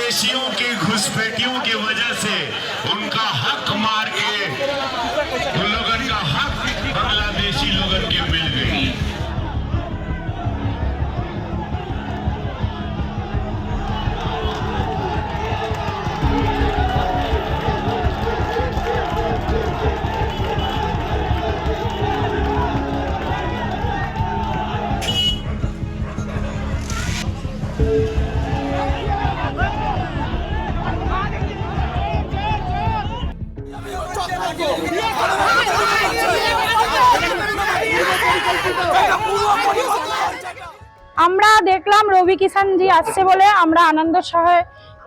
बांग्लादेशियों की घुसपैठियों की वजह से उनका हक मार के उन लोगों का हक बांग्लादेशी लोगों के मिल गई। আমরা দেখলাম রবি কিষান জি আসছে বলে আমরা আনন্দ সহে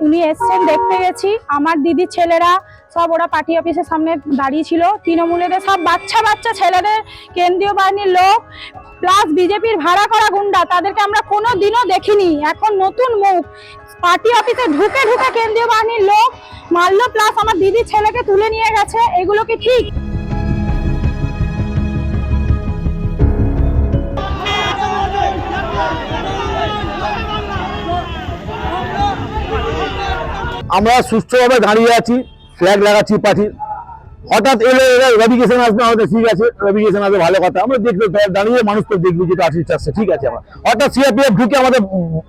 উনি এসছেন দেখতে গেছি। আমার দিদির ছেলেরা সব ওরা পার্টি অফিসের সামনে দাঁড়িয়ে ছিল, তৃণমূলেদের সব বাচ্চা বাচ্চা ছেলেদের, কেন্দ্রীয় বাহিনীর লোক প্লাস বিজেপির ভাড়া করা গুন্ডা, তাদেরকে আমরা কোনো দিনও দেখিনি। এখন নতুন মুখ, পার্টি অফিসে ঢুকে ঢুকে কেন্দ্রীয় বাহিনীর লোক মারলো, প্লাস আমার দিদির ছেলেকে তুলে নিয়ে গেছে। এগুলো কি ঠিক? আমরা সুষ্ঠুভাবে দাঁড়িয়ে আছি, ফ্ল্যাগ লাগাচ্ছি পার্টির। হঠাৎ এলো এরা রবি কিষান আসবে, আমাদের ঠিক আছে, রবি কিষান আসবে ভালো কথা, আমরা দেখবো দাঁড়িয়ে মানুষ তো দেখবি যেটা আর্টিস্ট আসছে, ঠিক আছে। আমরা হঠাৎ সিআরপিএফ ঢুকে আমাদের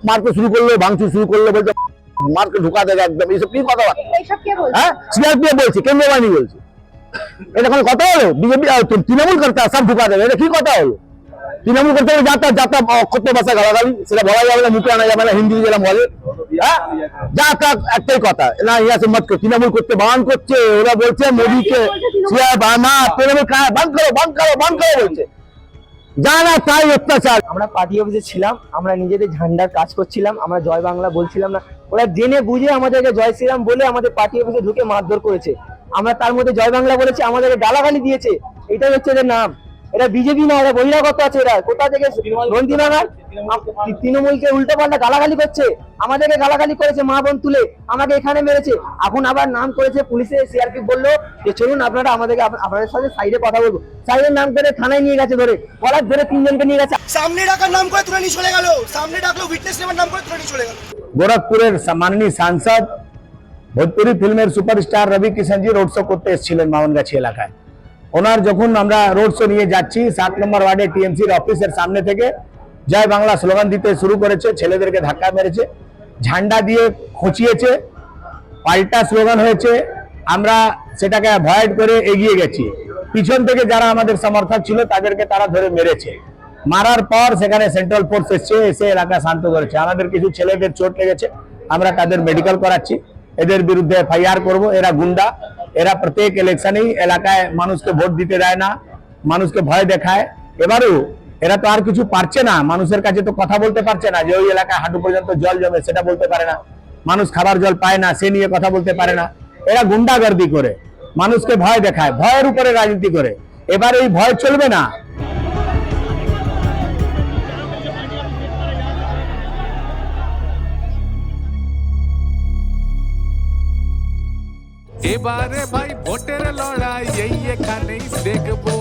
মারতে শুরু করলো, ভাঙচুর শুরু করলো, বলছে মারকে ঢুকা দেবে একদম। এইসব কি কথা? হ্যাঁ, সিআরপিএফ বলছে, কেন্দ্রীয় বাহিনী বলছে। এটা কোনো কথা হলো? বিজেপি তৃণমূল করতে সব ঢুকা দেবে, এটা কি কথা হলো? তৃণমূল করতে গেলে যাতা যাতা অক্ষত ভাষা গালাগালি, সেটা বলা যাবে না, মুখে আনা যাবে না, হিন্দি যেরকম বলে। হ্যাঁ, যা তা একটাই কথা, না ইয়া সে মত তৃণমূল করতে বান করছে। ওরা বলছে মোদীকে তৃণমূল বন্ধ করো বন্ধ করো বন্ধ করো বলছে, যা না তাই অত্যাচার। আমরা পার্টি অফিসে ছিলাম, আমরা নিজেদের ঝান্ডার কাজ করছিলাম, আমরা জয় বাংলা বলছিলাম না। ওরা জেনে বুঝে আমাদেরকে জয় শ্রীরাম বলে আমাদের পার্টি অফিসে ঢুকে মারধর করেছে। আমরা তার মধ্যে জয় বাংলা বলেছি, আমাদেরকে গালাগালি দিয়েছে। এটাই হচ্ছে এদের নাম। এরা বিজেপি না, এরা বহিরাগত আছে। এরা কোথা থেকে? নন্দীনাগার তৃণমূলকে উল্টো পাল্টা গালাগালি করছে, আমাদেরকে গালাগালি করেছে, মা বোন তুলে আমাকে এখানে মেরেছে। এখন আবার নাম করেছে পুলিশে, সিআরপি বললো যে চলুন আপনারা আমাদেরকে আপনাদের সাথে সাইডে কথা বলবো। সাইডের নাম করে থানায় নিয়ে গেছে, ধরে কলার ধরে 3 জনকে নিয়ে গেছে। সামনে ডাকার নাম করে তুলে নিয়ে চলে গেল, সামনে ডাকলো উইটনেস নেবার নাম করে তুলে নিয়ে চলে গেল। গোরখপুরের মাননীয় সাংসদ ভোজপুরি ফিল্মের সুপারস্টার রবি কিষান জি রোড শো করতে এসেছিলেন মামনগাছি এলাকায়। ওনার যখন আমরা রোড শো নিয়ে যাচ্ছি, 7 নম্বর ওয়ার্ডে টিএমসির অফিসের সামনে থেকে জয় বাংলা স্লোগান দিতে শুরু করেছে, ছেলেদেরকে ধাক্কা মেরেছে, ঝান্ডা দিয়ে খুঁচিয়েছে, পাল্টা স্লোগান হয়েছে। আমরা সেটাকে অ্যাভয়েড করে এগিয়ে গেছি। পিছন থেকে যারা আমাদের সমর্থক ছিল তাদেরকে তারা ধরে মেরেছে। মারার পর সেখানে সেন্ট্রাল ফোর্স এসে এলাকা শান্ত করেছে। আমাদের কিছু ছেলেদের চোট লেগেছে, আমরা তাদের মেডিকেল করাচ্ছি। এদের বিরুদ্ধে এফআইআর করব। এরা গুন্ডা, এরা প্রত্যেক ইলেকশনেই এলাকায় মানুষকে ভোট দিতে দেয় না, মানুষকে ভয় দেখায়। এবারেও এরা তো আর কিছু পারছে না, মানুষের কাছে তো কথা বলতে পারছে না যে ওই এলাকায় হাঁটু পর্যন্ত জল জমে, সেটা বলতে পারে না। মানুষ খাবার জল পায় না, সে নিয়ে কথা বলতে পারে না। এরা গুন্ডাগর্দি করে মানুষকে ভয় দেখায়, ভয়ের উপরে রাজনীতি করে। এবার এই ভয় চলবে না। এবারে ভাই ভোটের লড়াই এই এখানেই দেখবো।